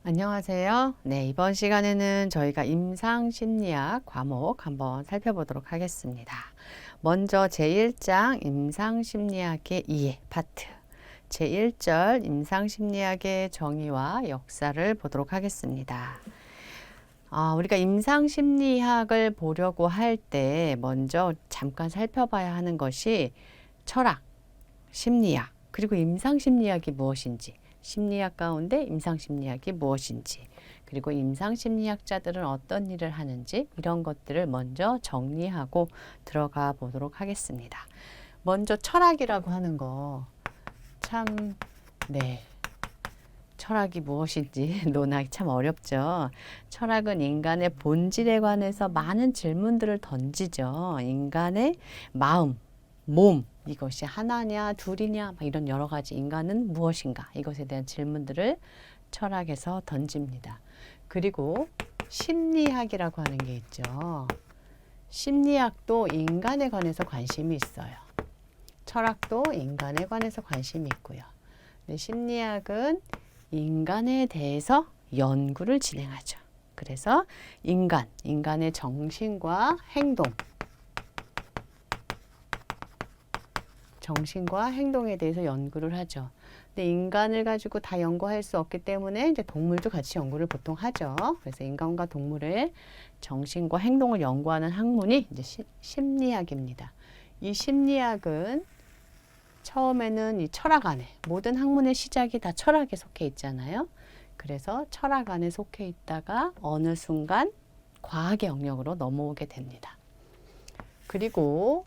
안녕하세요. 네, 이번 시간에는 저희가 임상심리학 과목 한번 살펴보도록 하겠습니다. 먼저 제1장 임상심리학의 이해 파트, 제1절 임상심리학의 정의와 역사를 보도록 하겠습니다. 우리가 임상심리학을 보려고 할 때 먼저 잠깐 살펴봐야 하는 것이 철학, 심리학, 그리고 임상심리학이 무엇인지, 심리학 가운데 임상심리학이 무엇인지, 그리고 임상심리학자들은 어떤 일을 하는지 이런 것들을 먼저 정리하고 들어가 보도록 하겠습니다. 먼저 철학이라고 하는 거 참, 네. 철학이 무엇인지 논하기 참 어렵죠. 철학은 인간의 본질에 관해서 많은 질문들을 던지죠. 인간의 마음, 몸, 이것이 하나냐 둘이냐 이런 여러 가지 인간은 무엇인가 이것에 대한 질문들을 철학에서 던집니다. 그리고 심리학이라고 하는 게 있죠. 심리학도 인간에 관해서 관심이 있어요. 철학도 인간에 관해서 관심이 있고요. 근데 심리학은 인간에 대해서 연구를 진행하죠. 그래서 인간의 정신과 행동에 대해서 연구를 하죠. 근데 인간을 가지고 다 연구할 수 없기 때문에 이제 동물도 같이 연구를 보통 하죠. 그래서 인간과 동물의 정신과 행동을 연구하는 학문이 이제 심리학입니다. 이 심리학은 처음에는 이 철학 안에 모든 학문의 시작이 다 철학에 속해 있잖아요. 그래서 철학 안에 속해 있다가 어느 순간 과학의 영역으로 넘어오게 됩니다. 그리고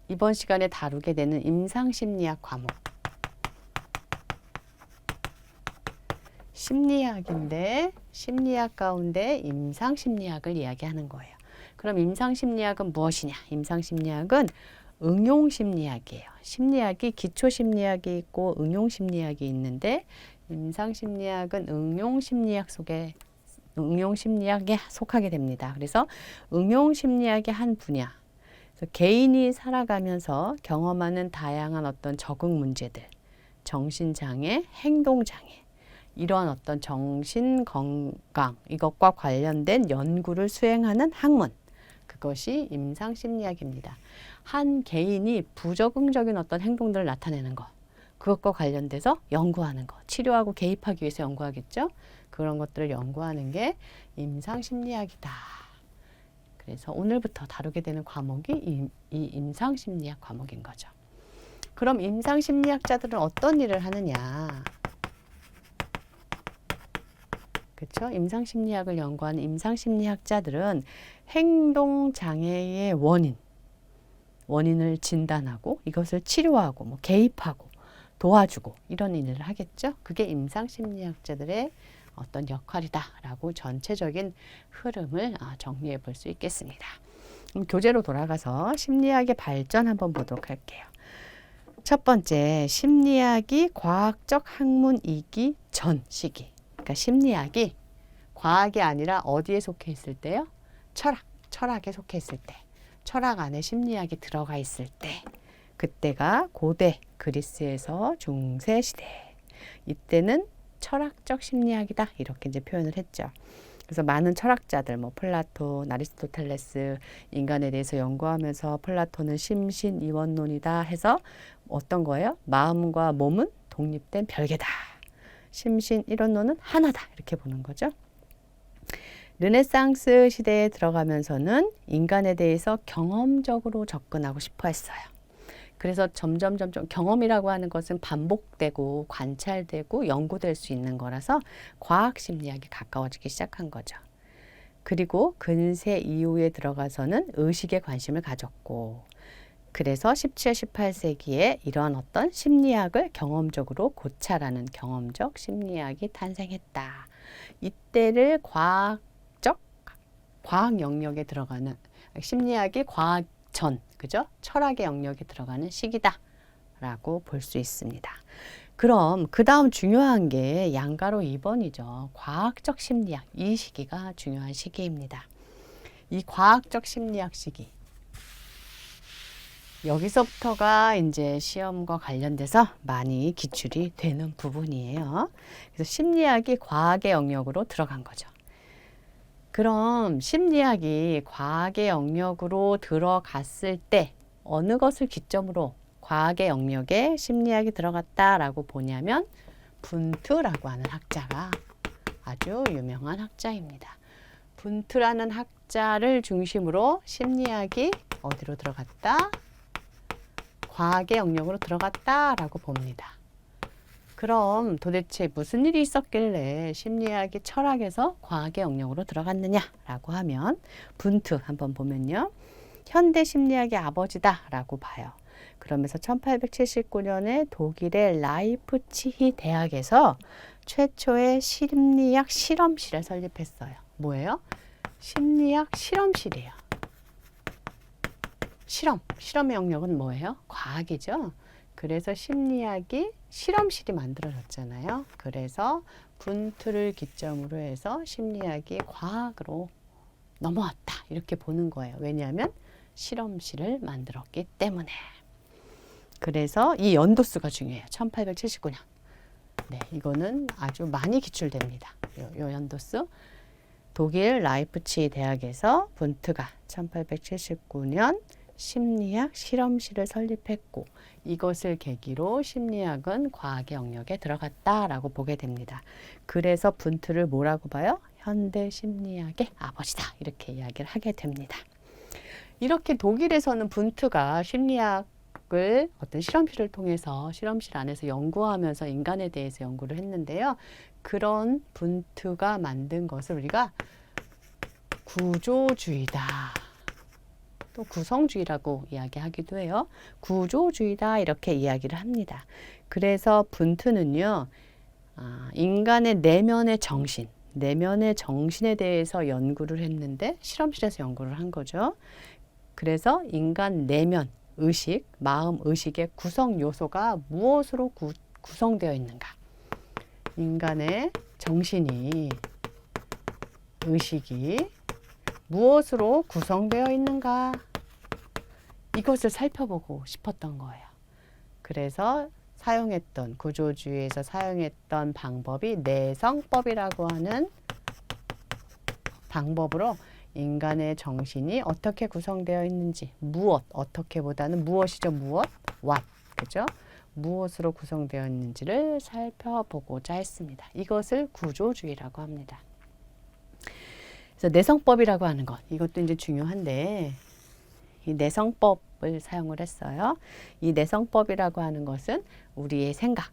이번 시간에 다루게 되는 임상심리학 과목. 심리학인데 심리학 가운데 임상심리학을 이야기하는 거예요. 그럼 임상심리학은 무엇이냐? 임상심리학은 응용심리학이에요. 심리학이 기초심리학이 있고 응용심리학이 있는데 임상심리학은 응용심리학에 속하게 됩니다. 그래서 응용심리학의 한 분야. 그래서 개인이 살아가면서 경험하는 다양한 어떤 적응 문제들, 정신장애, 행동장애, 이러한 어떤 정신건강, 이것과 관련된 연구를 수행하는 학문, 그것이 임상심리학입니다. 한 개인이 부적응적인 어떤 행동들을 나타내는 것, 그것과 관련돼서 연구하는 것, 치료하고 개입하기 위해서 연구하겠죠. 그런 것들을 연구하는 게 임상심리학이다. 그래서 오늘부터 다루게 되는 과목이 이 임상심리학 과목인 거죠. 그럼 임상심리학자들은 어떤 일을 하느냐? 그렇죠? 임상심리학을 연구하는 임상심리학자들은 행동장애의 원인을 진단하고 이것을 치료하고 뭐 개입하고 도와주고 이런 일을 하겠죠. 그게 임상심리학자들의 어떤 역할이다라고 전체적인 흐름을 정리해 볼 수 있겠습니다. 교재로 돌아가서 심리학의 발전 한번 보도록 할게요. 첫 번째, 심리학이 과학적 학문이기 전 시기. 그러니까 심리학이 과학이 아니라 어디에 속해 있을 때요? 철학에 속해 있을 때. 철학 안에 심리학이 들어가 있을 때. 그때가 고대 그리스에서 중세 시대. 이때는 철학적 심리학이다. 이렇게 이제 표현을 했죠. 그래서 많은 철학자들, 뭐 플라톤, 아리스토텔레스, 인간에 대해서 연구하면서 플라톤은 심신이원론이다 해서 어떤 거예요? 마음과 몸은 독립된 별개다. 심신이원론은 하나다. 이렇게 보는 거죠. 르네상스 시대에 들어가면서는 인간에 대해서 경험적으로 접근하고 싶어 했어요. 그래서 점점 경험이라고 하는 것은 반복되고 관찰되고 연구될 수 있는 거라서 과학 심리학이 가까워지기 시작한 거죠. 그리고 근세 이후에 들어가서는 의식에 관심을 가졌고 그래서 17, 18세기에 이러한 어떤 심리학을 경험적으로 고찰하는 경험적 심리학이 탄생했다. 이때를 과학 영역에 들어가는 심리학이 과학 그죠? 철학의 영역에 들어가는 시기다라고 볼 수 있습니다. 그럼 그 다음 중요한 게 양가로 2번이죠. 과학적 심리학. 이 시기가 중요한 시기입니다. 이 과학적 심리학 시기. 여기서부터가 이제 시험과 관련돼서 많이 기출이 되는 부분이에요. 그래서 심리학이 과학의 영역으로 들어간 거죠. 그럼 심리학이 과학의 영역으로 들어갔을 때 어느 것을 기점으로 과학의 영역에 심리학이 들어갔다라고 보냐면 분트라고 하는 학자가 아주 유명한 학자입니다. 분트라는 학자를 중심으로 심리학이 어디로 들어갔다? 과학의 영역으로 들어갔다라고 봅니다. 그럼 도대체 무슨 일이 있었길래 심리학이 철학에서 과학의 영역으로 들어갔느냐라고 하면 분트 한번 보면요. 현대 심리학의 아버지다라고 봐요. 그러면서 1879년에 독일의 라이프치히 대학에서 최초의 심리학 실험실을 설립했어요. 뭐예요? 심리학 실험실이에요. 실험의 영역은 뭐예요? 과학이죠. 그래서 심리학이 실험실이 만들어졌잖아요. 그래서 분트를 기점으로 해서 심리학이 과학으로 넘어왔다. 이렇게 보는 거예요. 왜냐하면 실험실을 만들었기 때문에. 그래서 이 연도수가 중요해요. 1879년. 네, 이거는 아주 많이 기출됩니다. 요 연도수. 독일 라이프치히 대학에서 분트가 1879년 심리학 실험실을 설립했고 이것을 계기로 심리학은 과학의 영역에 들어갔다라고 보게 됩니다. 그래서 분트를 뭐라고 봐요? 현대 심리학의 아버지다. 이렇게 이야기를 하게 됩니다. 이렇게 독일에서는 분트가 심리학을 어떤 실험실을 통해서 실험실 안에서 연구하면서 인간에 대해서 연구를 했는데요. 그런 분트가 만든 것을 우리가 구조주의다. 또 구성주의라고 이야기하기도 해요. 구조주의다 이렇게 이야기를 합니다. 그래서 분트는요. 인간의 내면의 정신에 대해서 연구를 했는데 실험실에서 연구를 한 거죠. 그래서 인간 내면, 의식, 마음, 의식의 구성 요소가 무엇으로 구성되어 있는가? 인간의 정신이, 의식이 무엇으로 구성되어 있는가? 이것을 살펴보고 싶었던 거예요. 그래서 구조주의에서 사용했던 방법이 내성법이라고 하는 방법으로 인간의 정신이 어떻게 구성되어 있는지, 어떻게보다는 무엇이죠? what, 그죠? 무엇으로 구성되어 있는지를 살펴보고자 했습니다. 이것을 구조주의라고 합니다. 그래서 내성법이라고 하는 것, 이것도 이제 중요한데, 이 내성법을 사용을 했어요. 이 내성법이라고 하는 것은 우리의 생각,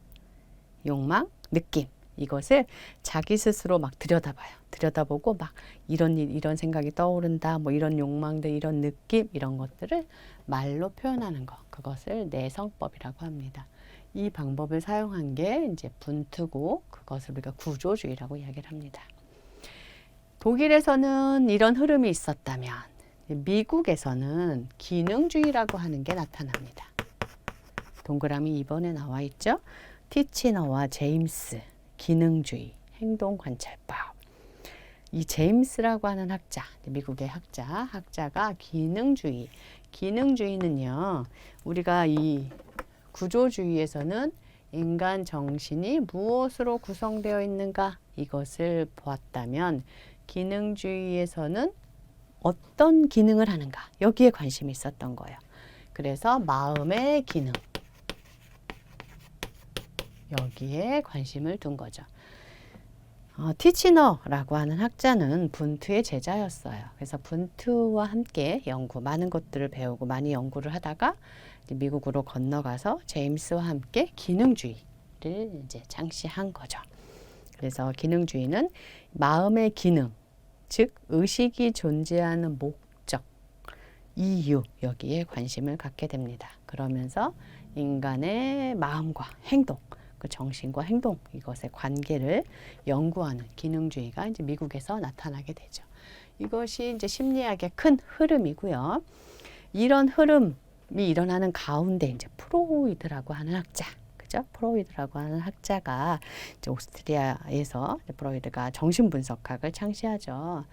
욕망, 느낌, 이것을 자기 스스로 막 들여다보고 막 이런 생각이 떠오른다, 뭐 이런 욕망들, 이런 느낌, 이런 것들을 말로 표현하는 것, 그것을 내성법이라고 합니다. 이 방법을 사용한 게 이제 분트고, 그것을 우리가 구조주의라고 이야기를 합니다. 독일에서는 이런 흐름이 있었다면 미국에서는 기능주의라고 하는 게 나타납니다. 동그라미 2번에 나와 있죠. 티치너와 제임스, 기능주의, 행동관찰법. 이 제임스라고 하는 학자, 미국의 학자가 기능주의는요, 우리가 이 구조주의에서는 인간 정신이 무엇으로 구성되어 있는가 이것을 보았다면 기능주의에서는 어떤 기능을 하는가 여기에 관심이 있었던 거예요. 그래서 마음의 기능 여기에 관심을 둔 거죠. 티치너라고 하는 학자는 분트의 제자였어요. 그래서 분트와 함께 많은 것들을 배우고 많이 연구를 하다가 이제 미국으로 건너가서 제임스와 함께 기능주의를 이제 창시한 거죠. 그래서 기능주의는 마음의 기능, 즉 의식이 존재하는 목적, 이유 여기에 관심을 갖게 됩니다. 그러면서 인간의 마음과 행동, 그 정신과 행동 이것의 관계를 연구하는 기능주의가 이제 미국에서 나타나게 되죠. 이것이 이제 심리학의 큰 흐름이고요. 이런 흐름이 일어나는 가운데 이제 프로이드라고 하는 학자, 그죠? 프로이드라고 하는 학자가 이제 오스트리아에서 프로이드가 정신분석학을 창시하죠.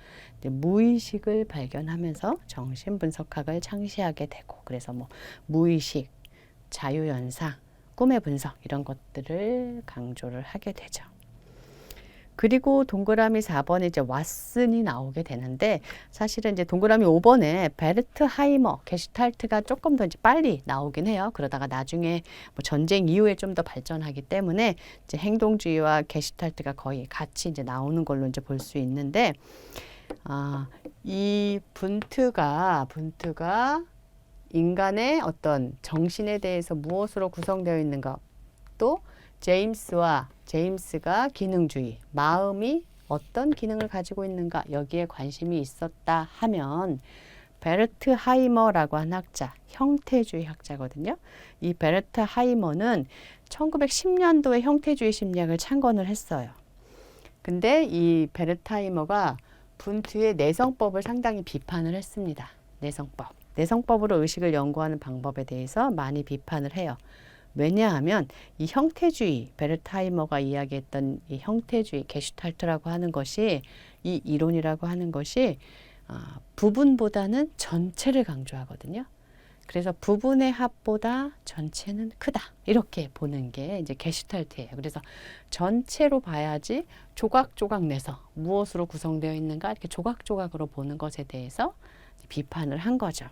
무의식을 발견하면서 정신분석학을 창시하게 되고, 그래서 뭐 무의식, 자유현상, 꿈의 분석 이런 것들을 강조를 하게 되죠. 그리고 동그라미 4번에 이제 왓슨이 나오게 되는데, 사실은 이제 동그라미 5번에 베르트 하이머 게슈탈트가 조금 더 이제 빨리 나오긴 해요. 그러다가 나중에 뭐 전쟁 이후에 좀 더 발전하기 때문에 이제 행동주의와 게슈탈트가 거의 같이 이제 나오는 걸로 이제 볼 수 있는데, 이 분트가 인간의 어떤 정신에 대해서 무엇으로 구성되어 있는가, 또 제임스가 기능주의, 마음이 어떤 기능을 가지고 있는가, 여기에 관심이 있었다 하면 베르트 하이머라고 한 학자, 형태주의 학자거든요. 이 베르트 하이머는 1910년도에 형태주의 심리학을 창건을 했어요. 근데 이 베르트 하이머가 분트의 내성법을 상당히 비판을 했습니다. 내성법으로 의식을 연구하는 방법에 대해서 많이 비판을 해요. 왜냐하면 이 형태주의, 베르트하이머가 이야기했던 이 형태주의, 게슈탈트라고 하는 것이, 이 이론이라고 하는 것이 부분보다는 전체를 강조하거든요. 그래서 부분의 합보다 전체는 크다, 이렇게 보는 게 이제 게슈탈트예요. 그래서 전체로 봐야지 조각조각 내서 무엇으로 구성되어 있는가, 이렇게 조각조각으로 보는 것에 대해서 비판을 한 거죠.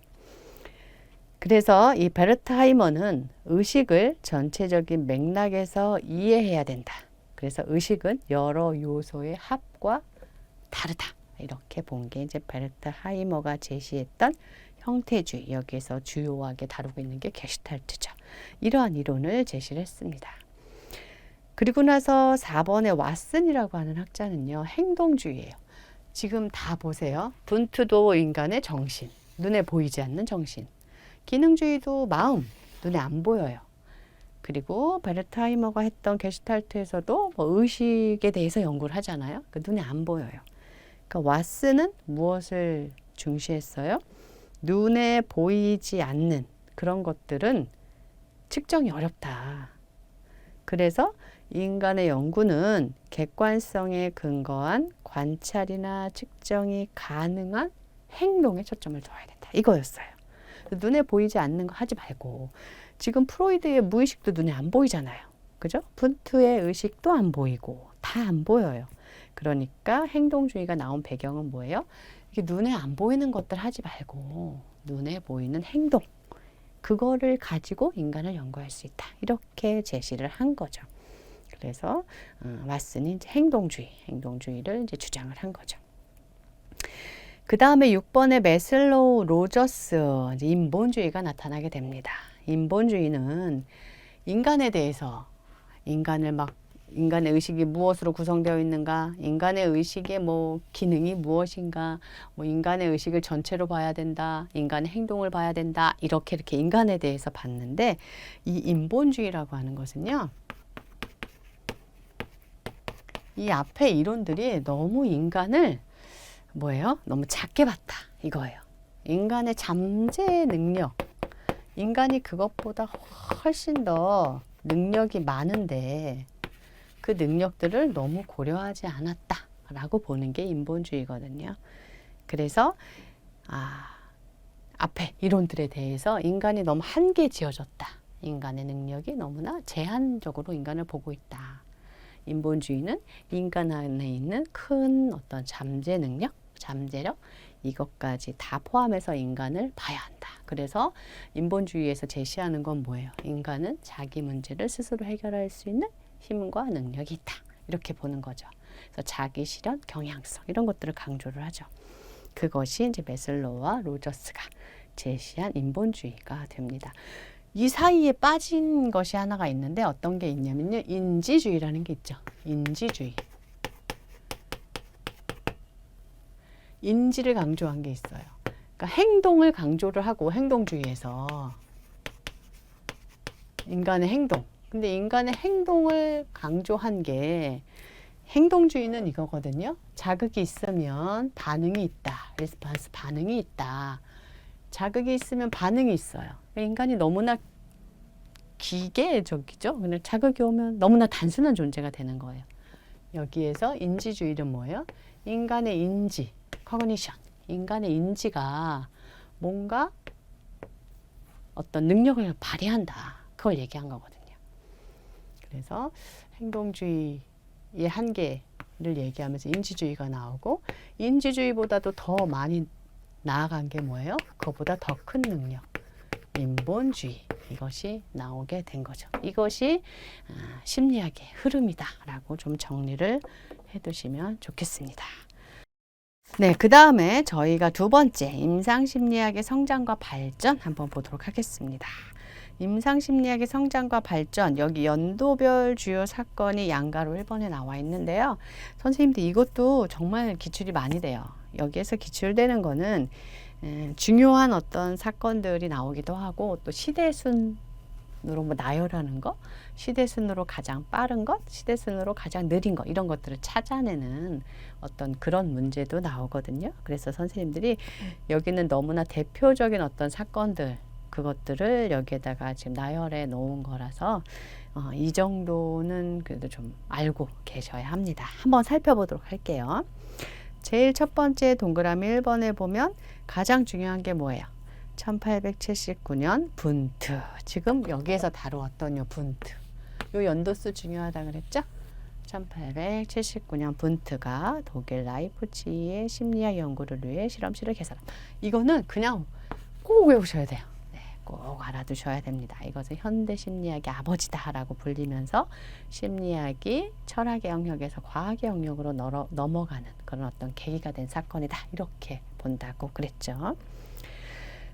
그래서 이 베르트 하이머는 의식을 전체적인 맥락에서 이해해야 된다. 그래서 의식은 여러 요소의 합과 다르다, 이렇게 본 게 이제 베르트 하이머가 제시했던 형태주의, 여기에서 주요하게 다루고 있는 게 게슈탈트죠. 이러한 이론을 제시를 했습니다. 그리고 나서 4번에 왓슨이라고 하는 학자는요, 행동주의예요. 지금 다 보세요. 분트도 인간의 정신, 눈에 보이지 않는 정신. 기능주의도 마음, 눈에 안 보여요. 그리고 베르트 하이머가 했던 게슈탈트에서도 뭐 의식에 대해서 연구를 하잖아요. 눈에 안 보여요. 그러니까 왓슨은 무엇을 중시했어요? 눈에 보이지 않는 그런 것들은 측정이 어렵다. 그래서 인간의 연구는 객관성에 근거한 관찰이나 측정이 가능한 행동에 초점을 둬야 된다, 이거였어요. 눈에 보이지 않는 거 하지 말고, 지금 프로이드의 무의식도 눈에 안 보이잖아요. 그죠? 분트의 의식도 안 보이고 다 안 보여요. 그러니까 행동주의가 나온 배경은 뭐예요? 이게 눈에 안 보이는 것들 하지 말고 눈에 보이는 행동, 그거를 가지고 인간을 연구할 수 있다, 이렇게 제시를 한 거죠. 그래서 왓슨이 이제 행동주의를 이제 주장을 한 거죠. 그 다음에 6번에 메슬로우 로저스, 인본주의가 나타나게 됩니다. 인본주의는 인간에 대해서, 인간의 의식이 무엇으로 구성되어 있는가, 인간의 의식의 뭐 기능이 무엇인가, 뭐 인간의 의식을 전체로 봐야 된다, 인간의 행동을 봐야 된다, 이렇게 인간에 대해서 봤는데, 이 인본주의라고 하는 것은요, 이 앞에 이론들이 너무 인간을 너무 작게 봤다, 이거예요. 인간의 잠재 능력, 인간이 그것보다 훨씬 더 능력이 많은데 그 능력들을 너무 고려하지 않았다라고 보는 게 인본주의거든요. 그래서 앞에 이론들에 대해서 인간이 너무 한계 지어졌다, 인간의 능력이 너무나 제한적으로 인간을 보고 있다. 인본주의는 인간 안에 있는 큰 어떤 잠재 능력, 잠재력, 이것까지 다 포함해서 인간을 봐야 한다. 그래서 인본주의에서 제시하는 건 뭐예요? 인간은 자기 문제를 스스로 해결할 수 있는 힘과 능력이 있다, 이렇게 보는 거죠. 그래서 자기 실현, 경향성, 이런 것들을 강조를 하죠. 그것이 이제 메슬로우와 로저스가 제시한 인본주의가 됩니다. 이 사이에 빠진 것이 하나가 있는데, 어떤 게 있냐면요, 인지주의라는 게 있죠. 인지를 강조한 게 있어요. 그러니까 행동을 강조를 하고, 행동주의에서 인간의 행동. 근데 인간의 행동을 강조한 게, 행동주의는 이거거든요. 자극이 있으면 반응이 있다. 레스폰스, 반응이 있다. 자극이 있으면 반응이 있어요. 인간이 너무나 기계적이죠. 그냥 자극이 오면 너무나 단순한 존재가 되는 거예요. 여기에서 인지주의는 뭐예요? 인간의 인지, 커그니션. 인간의 인지가 뭔가 어떤 능력을 발휘한다. 그걸 얘기한 거거든요. 그래서 행동주의의 한계를 얘기하면서 인지주의가 나오고, 인지주의보다도 더 많이 나아간 게 뭐예요? 그거보다 더 큰 능력, 인본주의. 이것이 나오게 된 거죠. 이것이 심리학의 흐름이다라고 좀 정리를 해두시면 좋겠습니다. 네, 그 다음에 저희가 두 번째 임상심리학의 성장과 발전 한번 보도록 하겠습니다. 임상심리학의 성장과 발전, 여기 연도별 주요 사건이 양가로 1번에 나와 있는데요. 선생님들 이것도 정말 기출이 많이 돼요. 여기에서 기출되는 거는 중요한 어떤 사건들이 나오기도 하고, 또 시대순으로 뭐 나열하는 거, 시대순으로 가장 빠른 것, 시대순으로 가장 느린 것, 이런 것들을 찾아내는 어떤 그런 문제도 나오거든요. 그래서 선생님들이 여기는 너무나 대표적인 어떤 사건들, 그것들을 여기에다가 지금 나열해 놓은 거라서 이 정도는 그래도 좀 알고 계셔야 합니다. 한번 살펴보도록 할게요. 제일 첫 번째 동그라미 1번에 보면 가장 중요한 게 뭐예요? 1879년 분트. 지금 여기에서 다루었던 요 분트. 요 연도수 중요하다 그랬죠? 1879년 분트가 독일 라이프치히의 심리학 연구를 위해 실험실을 개설함. 이거는 그냥 꼭 외우셔야 돼요. 꼭 알아두셔야 됩니다. 이것은 현대 심리학의 아버지다라고 불리면서 심리학이 철학의 영역에서 과학의 영역으로 넘어가는 그런 어떤 계기가 된 사건이다. 이렇게 본다고 그랬죠.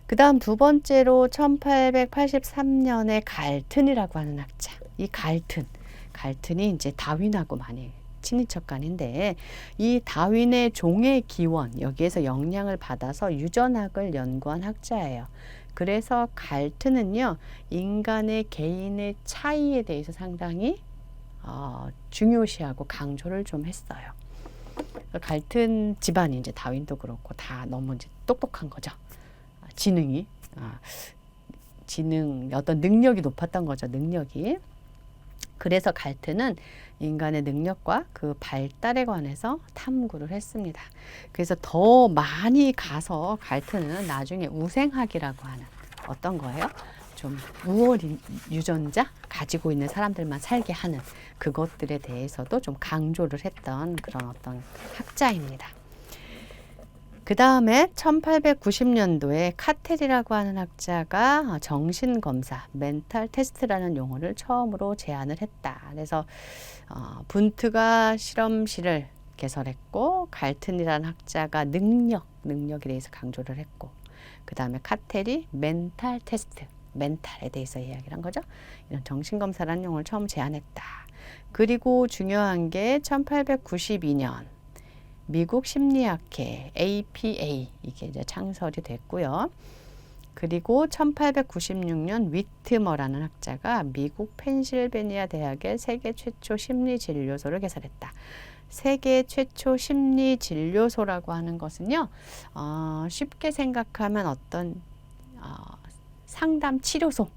그 다음 두 번째로 1883년에 갈튼이라고 하는 학자. 이 갈튼이 이제 다윈하고 많이 친인척간인데, 이 다윈의 종의 기원, 여기에서 영향을 받아서 유전학을 연구한 학자예요. 그래서 갈튼은요, 인간의 개인의 차이에 대해서 상당히 중요시하고 강조를 좀 했어요. 갈튼 집안이 이제 다윈도 그렇고 다 너무 이제 똑똑한 거죠. 지능, 어떤 능력이 높았던 거죠. 능력이. 그래서 갈튼은 인간의 능력과 그 발달에 관해서 탐구를 했습니다. 그래서 더 많이 가서 갈튼은 나중에 우생학이라고 하는 어떤 거예요? 좀 우월 유전자 가지고 있는 사람들만 살게 하는 그것들에 대해서도 좀 강조를 했던 그런 어떤 학자입니다. 그 다음에 1890년도에 카텔이라고 하는 학자가 정신검사, 멘탈 테스트라는 용어를 처음으로 제안을 했다. 그래서 분트가 실험실을 개설했고, 갈튼이라는 학자가 능력에 대해서 강조를 했고, 그 다음에 카텔이 멘탈 테스트, 멘탈에 대해서 이야기를 한 거죠. 이런 정신검사라는 용어를 처음 제안했다. 그리고 중요한 게 1892년 미국 심리학회 APA 이게 이제 창설이 됐고요. 그리고 1896년 위트머라는 학자가 미국 펜실베니아 대학의 세계 최초 심리 진료소를 개설했다. 세계 최초 심리 진료소라고 하는 것은요, 쉽게 생각하면 어떤 상담 치료소,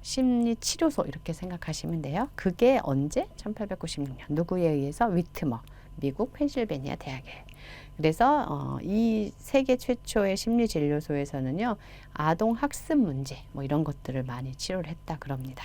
심리 치료소 이렇게 생각하시면 돼요. 그게 언제? 1896년 누구에 의해서? 위트머. 미국 펜실베니아 대학에. 그래서 이 세계 최초의 심리진료소에서는요, 아동 학습 문제 뭐 이런 것들을 많이 치료를 했다 그럽니다.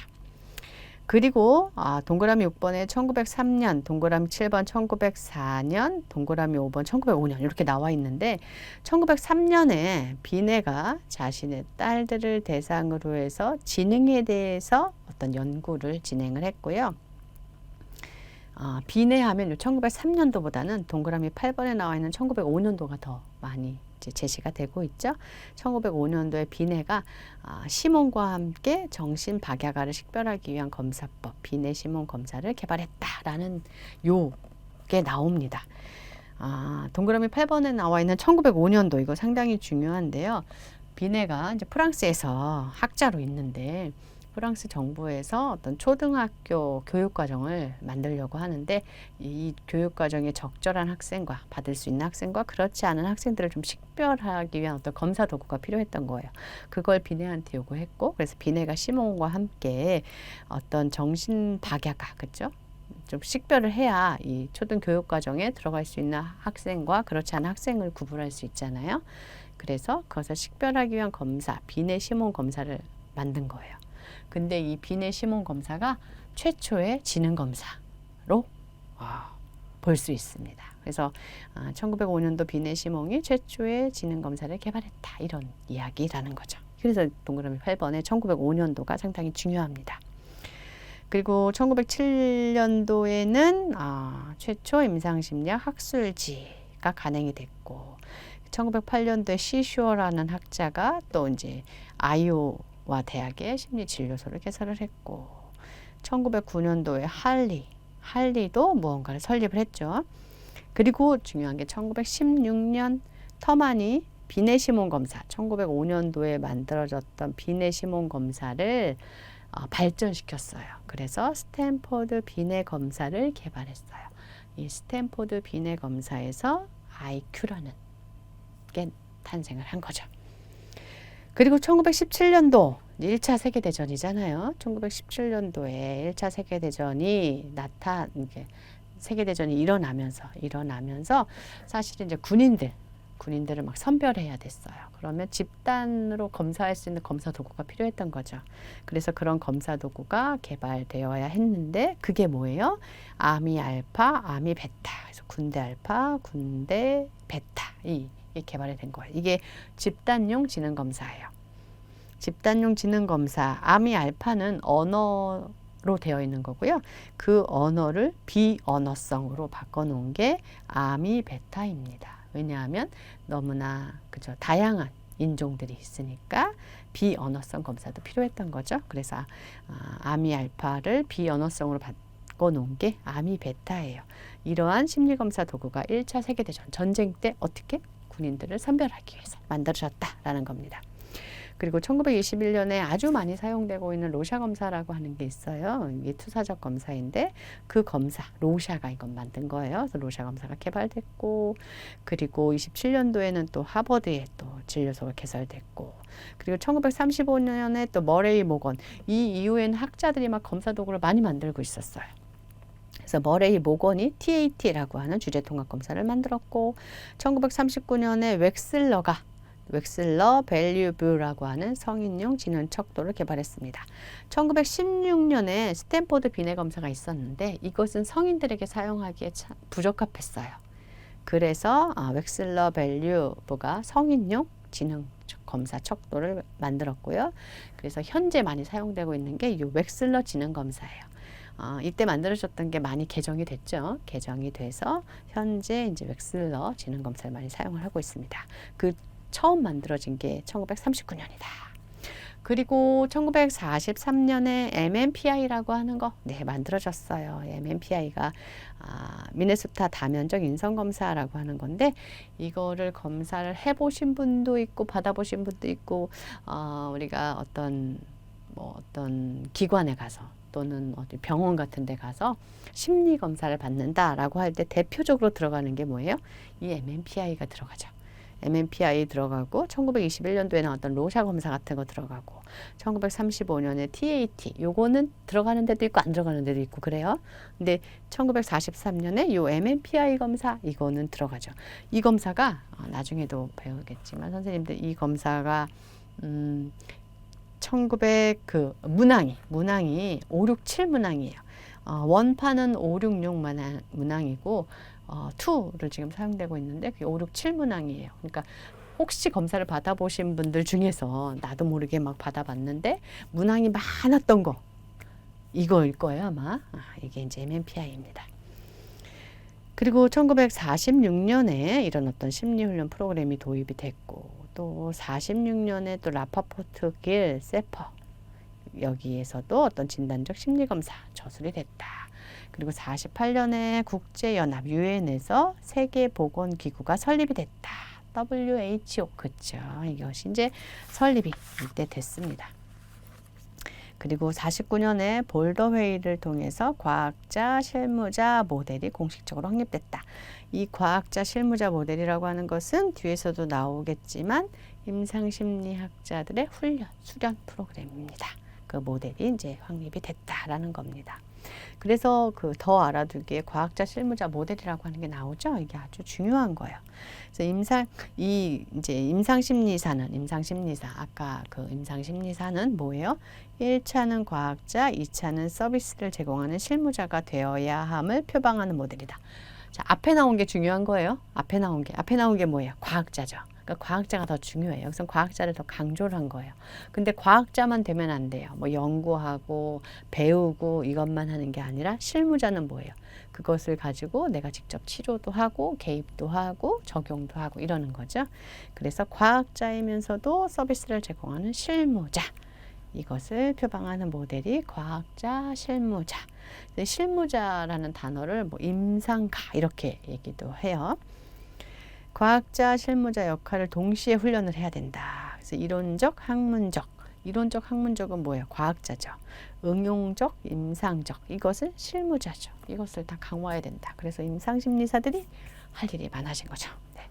그리고 동그라미 6번에 1903년, 동그라미 7번 1904년, 동그라미 5번 1905년 이렇게 나와 있는데, 1903년에 비네가 자신의 딸들을 대상으로 해서 지능에 대해서 어떤 연구를 진행을 했고요. 비내하면 1903년도보다는 동그라미 8번에 나와 있는 1905년도가 더 많이 이제 제시가 되고 있죠. 1905년도에 비내가 시몬과 함께 정신 박약아를 식별하기 위한 검사법, 비내 시몬 검사를 개발했다라는 요게 나옵니다. 동그라미 8번에 나와 있는 1905년도 이거 상당히 중요한데요. 비네가 이제 프랑스에서 학자로 있는데, 프랑스 정부에서 어떤 초등학교 교육과정을 만들려고 하는데 이 교육과정에 적절한 학생과 받을 수 있는 학생과 그렇지 않은 학생들을 좀 식별하기 위한 어떤 검사 도구가 필요했던 거예요. 그걸 비네한테 요구했고 그래서 비네가 시몬과 함께 어떤 정신 박야가 그죠? 좀 식별을 해야 이 초등 교육 과정에 들어갈 수 있는 학생과 그렇지 않은 학생을 구분할 수 있잖아요. 그래서 그것을 식별하기 위한 검사, 비네 시몬 검사를 만든 거예요. 근데 이 비네 시몬 검사가 최초의 지능 검사로 볼 수 있습니다. 그래서 1905년도 비네 시몬이 최초의 지능 검사를 개발했다. 이런 이야기라는 거죠. 그래서 동그라미 8번에 1905년도가 상당히 중요합니다. 그리고 1907년도에는 최초 임상심리학 학술지가 간행이 됐고 1908년도에 시슈어라는 학자가 또 이제 아이오와 대학의 심리진료소를 개설을 했고 1909년도에 할리도 무언가를 설립을 했죠. 그리고 중요한 게 1916년 터만이 비네 시몬 검사 1905년도에 만들어졌던 비네 시몬 검사를 발전시켰어요. 그래서 스탠포드 비네 검사를 개발했어요. 이 스탠포드 비네 검사에서 IQ라는 게 탄생을 한 거죠. 그리고 1917년도 1차 세계대전이잖아요. 1917년도에 1차 세계대전이 세계대전이 일어나면서 사실은 이제 군인들을 막 선별해야 됐어요. 그러면 집단으로 검사할 수 있는 검사 도구가 필요했던 거죠. 그래서 그런 검사 도구가 개발되어야 했는데 그게 뭐예요? 아미 알파, 아미 베타. 그래서 군대 알파, 군대 베타 이게 개발이 된 거예요. 이게 집단용 지능 검사예요. 집단용 지능 검사 아미 알파는 언어로 되어 있는 거고요. 그 언어를 비언어성으로 바꿔놓은 게 아미 베타입니다. 왜냐하면 너무나 다양한 인종들이 있으니까 비언어성 검사도 필요했던 거죠. 그래서 아미 알파를 비언어성으로 바꿔놓은 게 아미 베타예요. 이러한 심리검사 도구가 1차 세계대전 전쟁 때 어떻게 군인들을 선별하기 위해서 만들어졌다라는 겁니다. 그리고 1921년에 아주 많이 사용되고 있는 로샤 검사라고 하는 게 있어요. 이게 투사적 검사인데 그 검사, 로샤가 이건 만든 거예요. 그래서 로샤 검사가 개발됐고 그리고 27년도에는 또 하버드에 또 진료소가 개설됐고 그리고 1935년에 또 머레이 모건 이 이후에는 학자들이 막 검사 도구를 많이 만들고 있었어요. 그래서 머레이 모건이 TAT라고 하는 주제통합 검사를 만들었고 1939년에 웩슬러 밸류뷰라고 하는 성인용 지능 척도를 개발했습니다. 1916년에 스탠포드 비네 검사가 있었는데 이것은 성인들에게 사용하기에 부적합했어요. 그래서 웩슬러 밸류뷰가 성인용 지능 검사 척도를 만들었고요. 그래서 현재 많이 사용되고 있는 게 이 웩슬러 지능 검사예요. 이때 만들어졌던 게 많이 개정이 됐죠. 개정이 돼서 현재 이제 웩슬러 지능 검사를 많이 사용을 하고 있습니다. 그 처음 만들어진 게 1939년이다. 그리고 1943년에 MMPI라고 하는 거 만들어졌어요. MMPI가 미네소타 다면적 인성검사라고 하는 건데 이거를 검사를 해보신 분도 있고 받아보신 분도 있고 우리가 어떤 기관에 가서 또는 어디 병원 같은 데 가서 심리 검사를 받는다라고 할 때 대표적으로 들어가는 게 뭐예요? 이 MMPI가 들어가죠. MMPI 들어가고 1921년도에 나왔던 로샤 검사 같은 거 들어가고 1935년에 TAT 요거는 들어가는 데도 있고 안 들어가는 데도 있고 그래요. 근데 1943년에 요 MMPI 검사 이거는 들어가죠. 이 검사가 나중에도 배우겠지만 선생님들 이 검사가 1900 문항이 567 문항이에요. 원판은 566 문항이고 2를 지금 사용되고 있는데 그게 567 문항이에요. 그러니까 혹시 검사를 받아보신 분들 중에서 나도 모르게 막 받아봤는데 문항이 많았던 거 이거일 거예요 아마. 이게 이제 MMPI입니다. 그리고 1946년에 이런 어떤 심리훈련 프로그램이 도입이 됐고 또 46년에 또 라파포트 길 세퍼 여기에서도 어떤 진단적 심리검사 저술이 됐다. 그리고 48년에 국제연합 유엔에서 세계보건기구가 설립이 됐다. WHO 그쵸. 이것이 이제 설립이 이때 됐습니다. 그리고 49년에 볼더 회의를 통해서 과학자 실무자 모델이 공식적으로 확립됐다. 이 과학자 실무자 모델이라고 하는 것은 뒤에서도 나오겠지만 임상심리학자들의 훈련, 수련 프로그램입니다. 그 모델이 이제 확립이 됐다라는 겁니다. 그래서 그 더 알아두기에 과학자 실무자 모델이라고 하는 게 나오죠. 이게 아주 중요한 거예요. 그래서 임상심리사 아까 그 임상심리사는 뭐예요? 1차는 과학자, 2차는 서비스를 제공하는 실무자가 되어야 함을 표방하는 모델이다. 자, 앞에 나온 게 중요한 거예요. 앞에 나온 게 뭐예요? 과학자죠. 그러니까 과학자가 더 중요해요. 여기서 과학자를 더 강조를 한 거예요. 근데 과학자만 되면 안 돼요. 뭐 연구하고 배우고 이것만 하는 게 아니라 실무자는 뭐예요? 그것을 가지고 내가 직접 치료도 하고 개입도 하고 적용도 하고 이러는 거죠. 그래서 과학자이면서도 서비스를 제공하는 실무자. 이것을 표방하는 모델이 과학자, 실무자. 실무자라는 단어를 뭐 임상가 이렇게 얘기도 해요. 과학자, 실무자 역할을 동시에 훈련을 해야 된다. 그래서 이론적, 학문적은 뭐예요? 과학자죠. 응용적, 임상적, 이것은 실무자죠. 이것을 다 강화해야 된다. 그래서 임상심리사들이 할 일이 많아진 거죠. 네.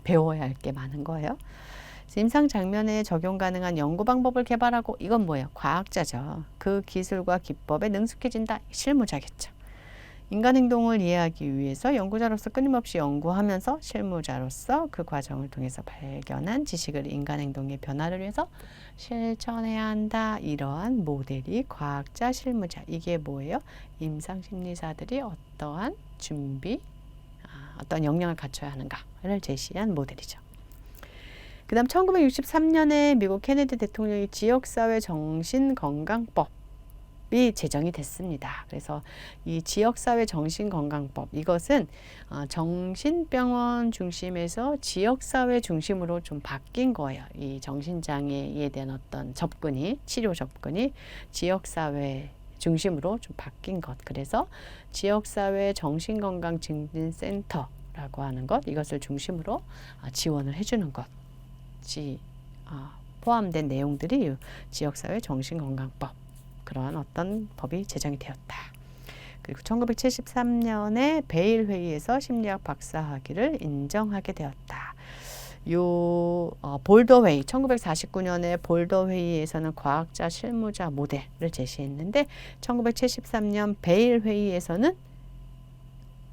배워야 할 게 많은 거예요. 임상 장면에 적용 가능한 연구 방법을 개발하고 이건 뭐예요? 과학자죠. 그 기술과 기법에 능숙해진다. 실무자겠죠. 인간 행동을 이해하기 위해서 연구자로서 끊임없이 연구하면서 실무자로서 그 과정을 통해서 발견한 지식을 인간 행동의 변화를 위해서 실천해야 한다. 이러한 모델이 과학자, 실무자. 이게 뭐예요? 임상심리사들이 어떠한 준비, 어떤 역량을 갖춰야 하는가를 제시한 모델이죠. 그 다음 1963년에 미국 케네디 대통령이 지역사회 정신건강법이 제정이 됐습니다. 그래서 이 지역사회 정신건강법 이것은 정신병원 중심에서 지역사회 중심으로 좀 바뀐 거예요. 이 정신장애에 대한 어떤 접근이 치료 접근이 지역사회 중심으로 좀 바뀐 것. 그래서 지역사회 정신건강증진센터라고 하는 것 이것을 중심으로 지원을 해주는 것. 포함된 내용들이 지역사회 정신건강법 그러한 어떤 법이 제정이 되었다. 그리고 1973년에 베일 회의에서 심리학 박사학위를 인정하게 되었다. 볼더 회의 1949년에 볼더 회의에서는 과학자 실무자 모델을 제시했는데 1973년 베일 회의에서는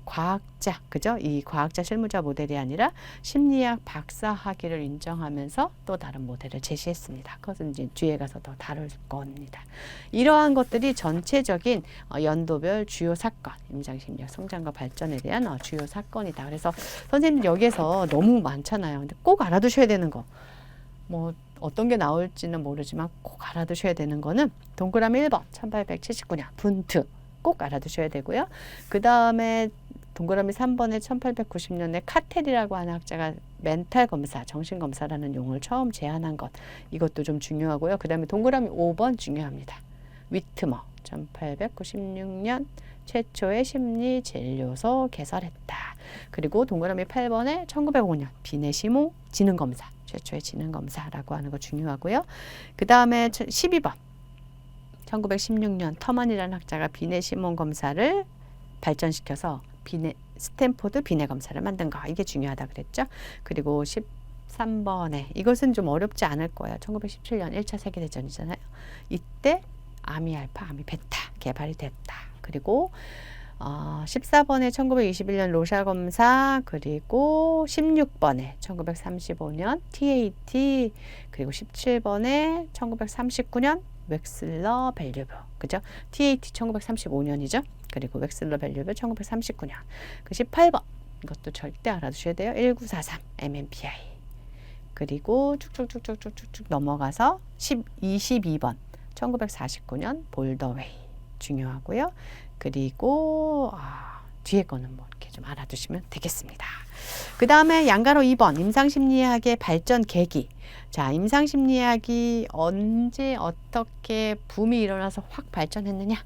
과학자, 그죠? 이 과학자 실무자 모델이 아니라 심리학 박사 학위를 인정하면서 또 다른 모델을 제시했습니다. 그것은 이제 뒤에 가서 더 다룰 겁니다. 이러한 것들이 전체적인 연도별 주요 사건, 임상심리학 성장과 발전에 대한 주요 사건이다. 그래서 선생님 여기에서 너무 많잖아요. 근데 꼭 알아두셔야 되는 거. 뭐 어떤 게 나올지는 모르지만 꼭 알아두셔야 되는 거는 동그라미 1번 1879년 분트 꼭 알아두셔야 되고요. 그 다음에 동그라미 3번에 1890년에 카텔이라고 하는 학자가 멘탈 검사, 정신검사라는 용어를 처음 제안한 것. 이것도 좀 중요하고요. 그 다음에 동그라미 5번 중요합니다. 위트머, 1896년 최초의 심리진료소 개설했다. 그리고 동그라미 8번에 1905년 비네시모 지능검사, 최초의 지능검사라고 하는 거 중요하고요. 그 다음에 12번. 1916년 터먼이라는 학자가 비네시몬 검사를 발전시켜서 스탠포드 비네 검사를 만든 거. 이게 중요하다 그랬죠. 그리고 13번에 이것은 좀 어렵지 않을 거예요. 1917년 1차 세계대전이잖아요. 이때 아미알파, 아미베타 개발이 됐다. 그리고 14번에 1921년 로샤 검사, 그리고 16번에 1935년 TAT, 그리고 17번에 1939년 웩슬러 밸류브, 그죠? TAT 1935년이죠. 그리고 웩슬러 밸류브 1939년. 그 18번 이것도 절대 알아두셔야 돼요. 1943 MMPI. 그리고 쭉쭉쭉쭉쭉쭉 넘어가서 22번 1949년 볼더웨이 중요하고요. 그리고 뒤에 거는 뭐 이렇게 좀 알아두시면 되겠습니다. 그 다음에 양가로 2번 임상심리학의 발전 계기. 자, 임상심리학이 언제 어떻게 붐이 일어나서 확 발전했느냐?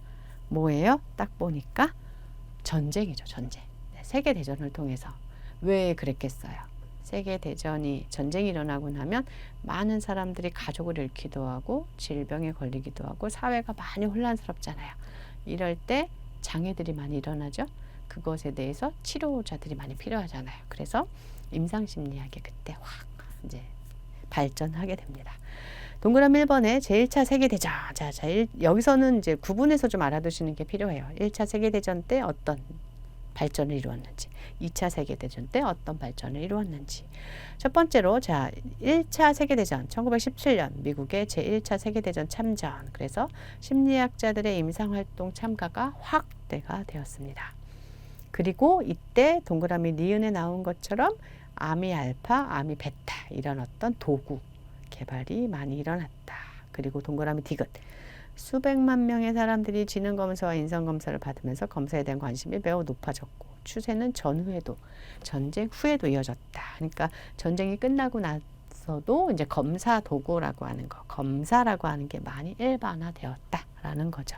뭐예요? 딱 보니까 전쟁이죠. 전쟁. 세계대전을 통해서. 왜 그랬겠어요? 세계대전이 전쟁이 일어나고 나면 많은 사람들이 가족을 잃기도 하고 질병에 걸리기도 하고 사회가 많이 혼란스럽잖아요. 이럴 때 장애들이 많이 일어나죠. 그것에 대해서 치료자들이 많이 필요하잖아요. 그래서 임상심리학이 그때 확 이제 발전하게 됩니다. 동그라미 1번에 제1차 세계대전. 여기서는 이제 구분해서 좀 알아두시는 게 필요해요. 1차 세계대전 때 어떤 발전을 이루었는지, 2차 세계대전 때 어떤 발전을 이루었는지. 첫 번째로 1차 세계대전 1917년 미국의 제1차 세계대전 참전. 그래서 심리학자들의 임상활동 참가가 확대가 되었습니다. 그리고 이때 동그라미 니은에 나온 것처럼 아미알파, 아미베타 이런 어떤 도구 개발이 많이 일어났다. 그리고 동그라미 디귿. 수백만 명의 사람들이 지능검사와 인성검사를 받으면서 검사에 대한 관심이 매우 높아졌고 추세는 전후에도 전쟁 후에도 이어졌다. 그러니까 전쟁이 끝나고 나서도 이제 검사 도구라고 하는 거, 검사라고 하는 게 많이 일반화되었다라는 거죠.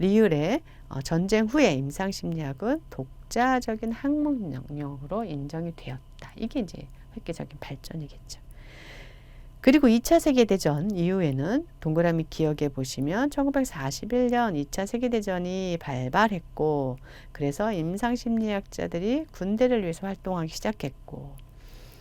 리을의 전쟁 후에 임상심리학은 독자적인 학문 영역으로 인정이 되었다. 이게 이제 획기적인 발전이겠죠. 그리고 2차 세계대전 이후에는 동그라미 기억해 보시면 1941년 2차 세계대전이 발발했고 그래서 임상심리학자들이 군대를 위해서 활동하기 시작했고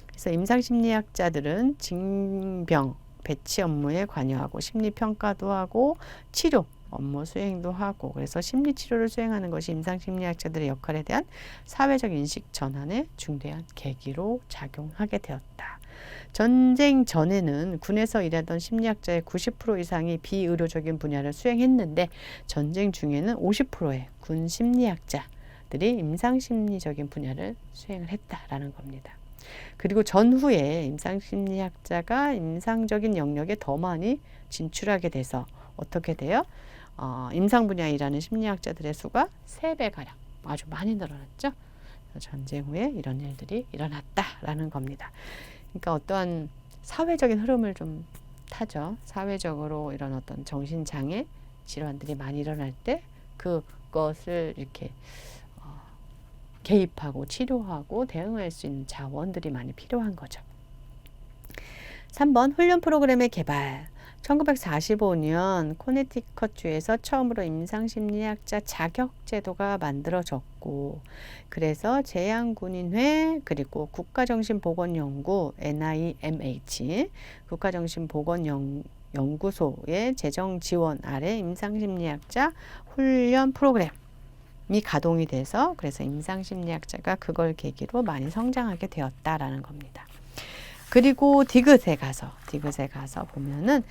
그래서 임상심리학자들은 징병 배치 업무에 관여하고 심리평가도 하고 치료 업무 수행도 하고 그래서 심리치료를 수행하는 것이 임상심리학자들의 역할에 대한 사회적 인식 전환의 중대한 계기로 작용하게 되었다. 전쟁 전에는 군에서 일하던 심리학자의 90% 이상이 비의료적인 분야를 수행했는데 전쟁 중에는 50%의 군 심리학자들이 임상심리적인 분야를 수행을 했다라는 겁니다. 그리고 전후에 임상심리학자가 임상적인 영역에 더 많이 진출하게 돼서 어떻게 돼요? 임상 분야에 일하는 심리학자들의 수가 3배가량 아주 많이 늘어났죠. 전쟁 후에 이런 일들이 일어났다라는 겁니다. 그러니까 어떠한 사회적인 흐름을 좀 타죠. 사회적으로 이런 어떤 정신장애 질환들이 많이 일어날 때 그것을 이렇게 개입하고 치료하고 대응할 수 있는 자원들이 많이 필요한 거죠. 3번 훈련 프로그램의 개발. 1945년 코네티컷주에서 처음으로 임상심리학자 자격제도가 만들어졌고 그래서 재향군인회 그리고 국가정신보건연구 NIMH 국가정신보건연구소의 재정 지원 아래 임상심리학자 훈련 프로그램이 가동이 돼서 그래서 임상심리학자가 그걸 계기로 많이 성장하게 되었다라는 겁니다. 그리고 디귿에 가서 보면은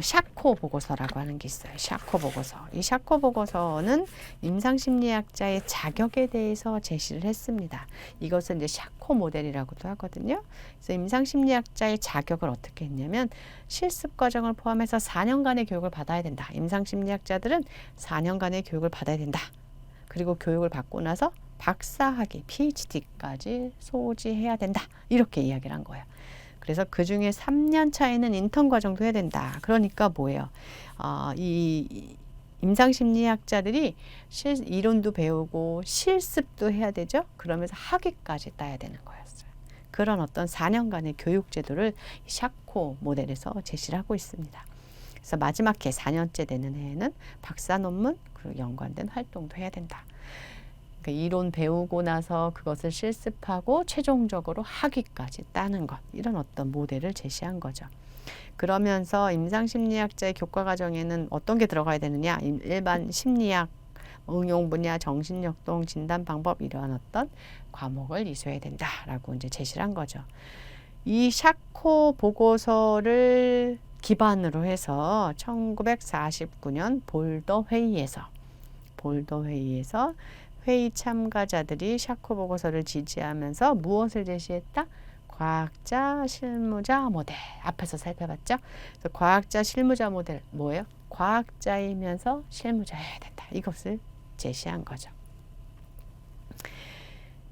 샤코 보고서라고 하는 게 있어요. 샤코 보고서. 이 샤코 보고서는 임상심리학자의 자격에 대해서 제시를 했습니다. 이것은 이제 샤코 모델이라고도 하거든요. 그래서 임상심리학자의 자격을 어떻게 했냐면 실습 과정을 포함해서 4년간의 교육을 받아야 된다. 임상심리학자들은 4년간의 교육을 받아야 된다. 그리고 교육을 받고 나서 박사학위, PhD까지 소지해야 된다. 이렇게 이야기를 한 거예요. 그래서 그 중에 3년 차에는 인턴 과정도 해야 된다. 그러니까 뭐예요? 이 임상심리학자들이 이론도 배우고 실습도 해야 되죠. 그러면서 학위까지 따야 되는 거였어요. 그런 어떤 4년간의 교육 제도를 샤코 모델에서 제시를 하고 있습니다. 그래서 마지막 해 4년째 되는 해에는 박사 논문 그리고 연관된 활동도 해야 된다. 이론 배우고 나서 그것을 실습하고 최종적으로 학위까지 따는 것 이런 어떤 모델을 제시한 거죠. 그러면서 임상심리학자의 교과 과정에는 어떤 게 들어가야 되느냐 일반 심리학, 응용 분야, 정신역동, 진단 방법 이러한 어떤 과목을 이수해야 된다라고 이제 제시를 한 거죠. 이 샤코 보고서를 기반으로 해서 1949년 볼더 회의에서 회의 참가자들이 샤코 보고서를 지지하면서 무엇을 제시했다? 과학자, 실무자 모델. 앞에서 살펴봤죠? 그래서 과학자, 실무자 모델 뭐예요? 과학자이면서 실무자여야 된다. 이것을 제시한 거죠.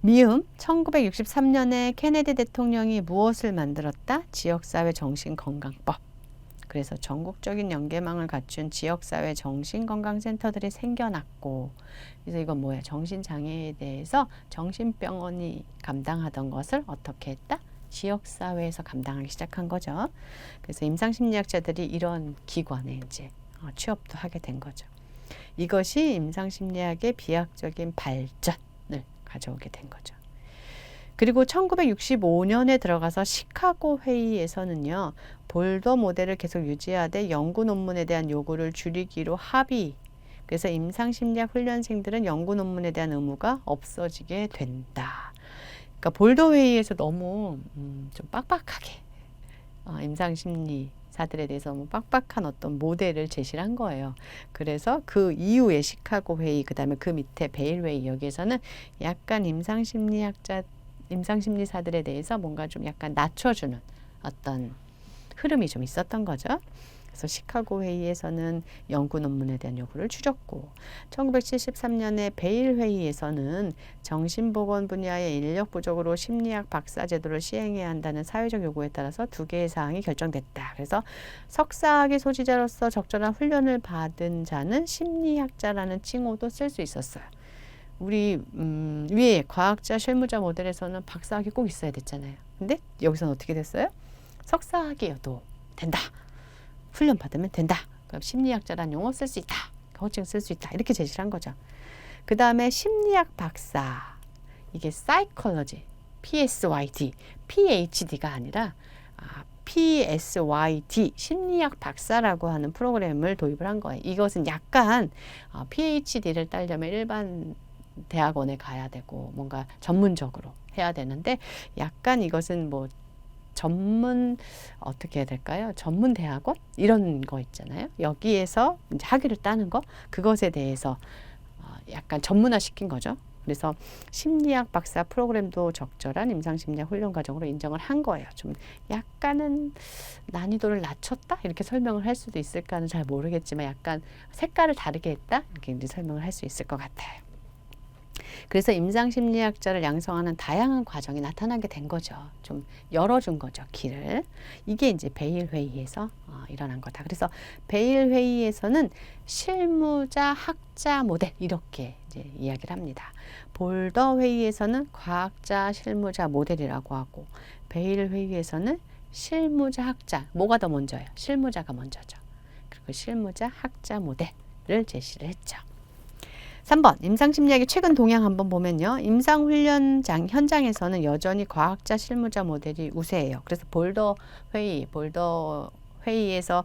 미음, 1963년에 케네디 대통령이 무엇을 만들었다? 지역사회 정신건강법. 그래서 전국적인 연계망을 갖춘 지역사회 정신건강센터들이 생겨났고, 그래서 이건 뭐야? 정신장애에 대해서 정신병원이 감당하던 것을 어떻게 했다? 지역사회에서 감당하기 시작한 거죠. 그래서 임상심리학자들이 이런 기관에 이제 취업도 하게 된 거죠. 이것이 임상심리학의 비약적인 발전을 가져오게 된 거죠. 그리고 1965년에 들어가서 시카고 회의에서는요, 볼더 모델을 계속 유지하되 연구 논문에 대한 요구를 줄이기로 합의. 그래서 임상심리학 훈련생들은 연구 논문에 대한 의무가 없어지게 된다. 그러니까 볼더 회의에서 너무 좀 빡빡하게 임상심리사들에 대해서 너무 빡빡한 어떤 모델을 제시를 한 거예요. 그래서 그 이후에 시카고 회의, 그 다음에 그 밑에 베일 회의, 여기에서는 약간 임상심리사들에 대해서 뭔가 좀 약간 낮춰주는 어떤 흐름이 좀 있었던 거죠. 그래서 시카고 회의에서는 연구 논문에 대한 요구를 줄였고, 1973년에 베일 회의에서는 정신보건 분야의 인력 부족으로 심리학 박사 제도를 시행해야 한다는 사회적 요구에 따라서 두 개의 사항이 결정됐다. 그래서 석사학위 소지자로서 적절한 훈련을 받은 자는 심리학자라는 칭호도 쓸 수 있었어요. 우리 위에 과학자 실무자 모델에서는 박사학위 꼭 있어야 됐잖아요. 근데 여기서는 어떻게 됐어요? 석사학위여도 된다. 훈련 받으면 된다. 그럼 심리학자라는 용어 쓸 수 있다. 호칭 쓸 수 있다. 이렇게 제시를 한 거죠. 그 다음에 심리학 박사. 이게 psychology, PSYD, PhD가 아니라 PSYD, 심리학 박사라고 하는 프로그램을 도입을 한 거예요. 이것은 약간 PhD를 따려면 일반 대학원에 가야 되고 뭔가 전문적으로 해야 되는데, 약간 이것은 뭐 어떻게 해야 될까요? 전문 대학원? 이런 거 있잖아요. 여기에서 이제 학위를 따는 거, 그것에 대해서 약간 전문화 시킨 거죠. 그래서 심리학 박사 프로그램도 적절한 임상심리학 훈련 과정으로 인정을 한 거예요. 좀 약간은 난이도를 낮췄다? 이렇게 설명을 할 수도 있을까는 잘 모르겠지만 약간 색깔을 다르게 했다? 이렇게 이제 설명을 할 수 있을 것 같아요. 그래서 임상심리학자를 양성하는 다양한 과정이 나타나게 된 거죠. 좀 열어준 거죠, 길을. 이게 이제 베일 회의에서 일어난 거다. 그래서 베일 회의에서는 실무자, 학자 모델 이렇게 이제 이야기를 합니다. 볼더 회의에서는 과학자, 실무자 모델이라고 하고, 베일 회의에서는 실무자, 학자, 뭐가 더 먼저예요? 실무자가 먼저죠. 그리고 실무자, 학자 모델을 제시를 했죠. 3번 임상심리학의 최근 동향 한번 보면요. 임상훈련 현장에서는 여전히 과학자 실무자 모델이 우세해요. 그래서 볼더 회의에서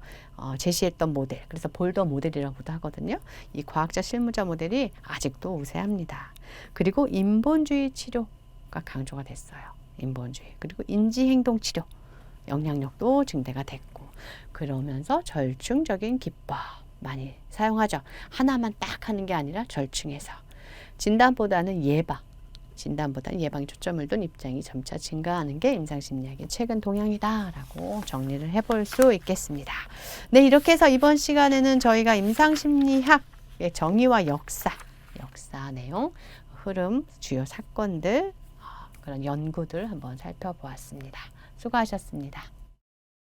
제시했던 모델, 그래서 볼더 모델이라고도 하거든요. 이 과학자 실무자 모델이 아직도 우세합니다. 그리고 인본주의 치료가 강조가 됐어요. 인본주의. 그리고 인지행동치료 영향력도 증대가 됐고, 그러면서 절충적인 기법 많이 사용하죠. 하나만 딱 하는 게 아니라 절충해서. 진단보다는 예방에 초점을 둔 입장이 점차 증가하는 게 임상심리학의 최근 동향이다라고 정리를 해볼 수 있겠습니다. 네, 이렇게 해서 이번 시간에는 저희가 임상심리학의 정의와 역사 내용, 흐름, 주요 사건들, 그런 연구들 한번 살펴보았습니다. 수고하셨습니다.